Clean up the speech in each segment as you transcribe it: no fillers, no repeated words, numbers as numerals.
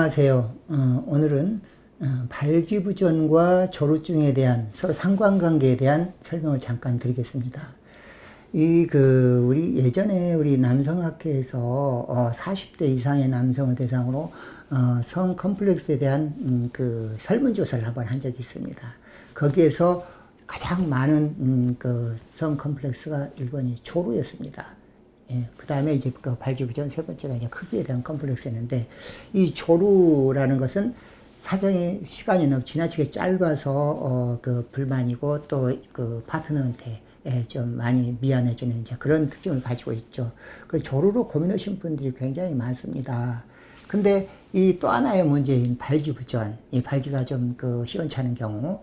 안녕하세요. 오늘은 발기부전과 조루증에 대한 서로 상관관계에 대한 설명을 잠깐 드리겠습니다. 우리 예전에 우리 남성학회에서 40대 이상의 남성을 대상으로 성 컴플렉스에 대한 그 설문조사를 한번 한 적이 있습니다. 거기에서 가장 많은 성 컴플렉스가 1번이 조루였습니다. 예, 그 다음에 이제 그 발기부전 세 번째가 이제 크기에 대한 컴플렉스였는데, 이 조루라는 것은 사정이 시간이 너무 지나치게 짧아서 그 불만이고, 또 그 파트너한테 좀 많이 미안해지는 이제 그런 특징을 가지고 있죠. 그 조루로 고민하신 분들이 굉장히 많습니다. 근데 이 또 하나의 문제인 발기부전, 이 발기가 좀 시원찮은 경우,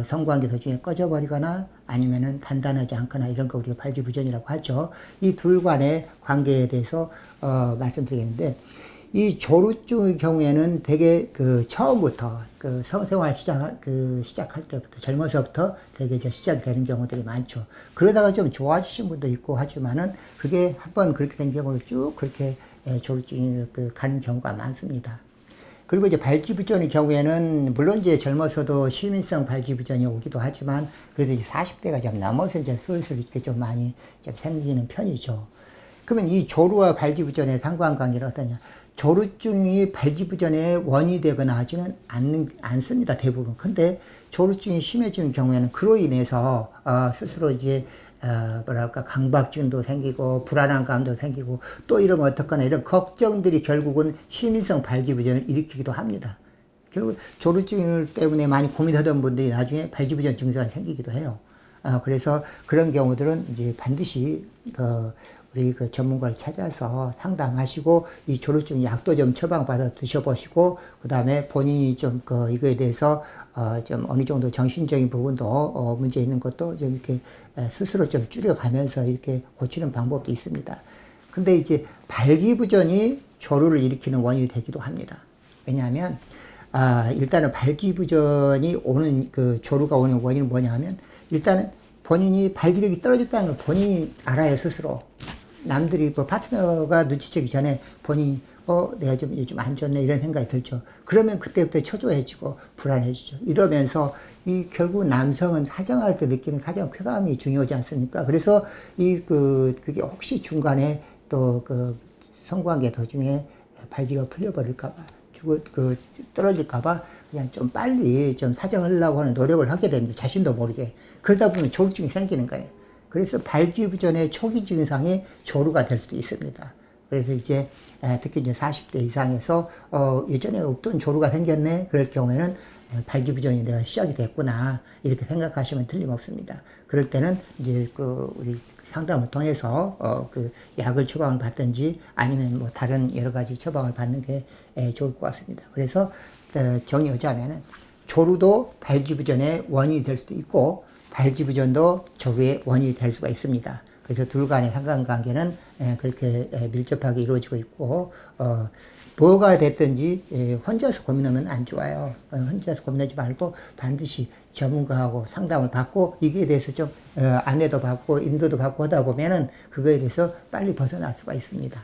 성관계 도중에 꺼져버리거나 아니면은 단단하지 않거나 이런 거 우리가 발기부전이라고 하죠. 이 둘 간의 관계에 대해서, 말씀드리겠는데, 이 조루증의 경우에는 되게 처음부터 성생활 시작할 때부터, 젊어서부터 되게 이제 시작이 되는 경우들이 많죠. 그러다가 좀 좋아지신 분도 있고 하지만은 그게 한번 그렇게 된 경우로 쭉 그렇게 조루증이 가는 경우가 많습니다. 그리고 이제 발기부전의 경우에는 물론 이제 젊어서도 시민성 발기부전이 오기도 하지만 그래도 이제 40대가 좀 넘어서 이제 슬슬 이렇게 좀 많이 좀 생기는 편이죠. 그러면 이 조루와 발기부전의 상관관계는 어떠냐? 조루증이 발기부전의 원인이 되거나 하지는 않습니다, 대부분. 근데 조루증이 심해지는 경우에는 그로 인해서 스스로 이제 강박증도 생기고 불안한 감도 생기고 또 이러면 어떡하나 이런 걱정들이 결국은 심인성 발기부전을 일으키기도 합니다. 결국 조루증 때문에 많이 고민하던 분들이 나중에 발기부전 증상이 생기기도 해요. 그래서 그런 경우들은 이제 반드시 우리 전문가를 찾아서 상담하시고 이 조루증 약도 좀 처방받아 드셔보시고, 그 다음에 본인이 좀 이거에 대해서 좀 어느 정도 정신적인 부분도 문제 있는 것도 좀 이렇게 스스로 좀 줄여가면서 이렇게 고치는 방법도 있습니다. 근데 이제 발기부전이 조루를 일으키는 원인이 되기도 합니다. 왜냐하면 일단은 발기부전이 오는 조루가 오는 원인은 뭐냐 하면, 일단은 본인이 발기력이 떨어졌다는 걸 본인이 알아요, 스스로. 남들이 파트너가 눈치채기 전에 본인이 내가 요즘 안 좋네 이런 생각이 들죠. 그러면 그때부터 초조해지고 불안해지죠. 이러면서 결국 남성은 사정할 때 느끼는 사정 쾌감이 중요하지 않습니까? 그래서 그게 혹시 중간에 또 성관계 도중에 발기가 풀려버릴까봐, 떨어질까봐 그냥 좀 빨리 좀 사정하려고 하는 노력을 하게 됩니다. 자신도 모르게. 그러다 보면 조루증이 생기는 거예요. 그래서 발기부전의 초기 증상이 조루가 될 수도 있습니다. 그래서 이제 특히 이제 40대 이상에서 예전에 없던 조루가 생겼네, 그럴 경우에는 발기부전이 내가 시작이 됐구나 이렇게 생각하시면 틀림없습니다. 그럴 때는 이제 우리 상담을 통해서 약을 처방을 받든지 아니면 뭐 다른 여러 가지 처방을 받는 게 좋을 것 같습니다. 그래서 정리하자면은 조루도 발기부전의 원인이 될 수도 있고, 발기부전도 조루의 원인이 될 수가 있습니다. 그래서 둘 간의 상관관계는 그렇게 밀접하게 이루어지고 있고, 뭐가 됐든지 혼자서 고민하면 안 좋아요. 혼자서 고민하지 말고 반드시 전문가하고 상담을 받고 이게 대해서 좀 안내도 받고 인도도 받고 하다 보면은 그거에 대해서 빨리 벗어날 수가 있습니다.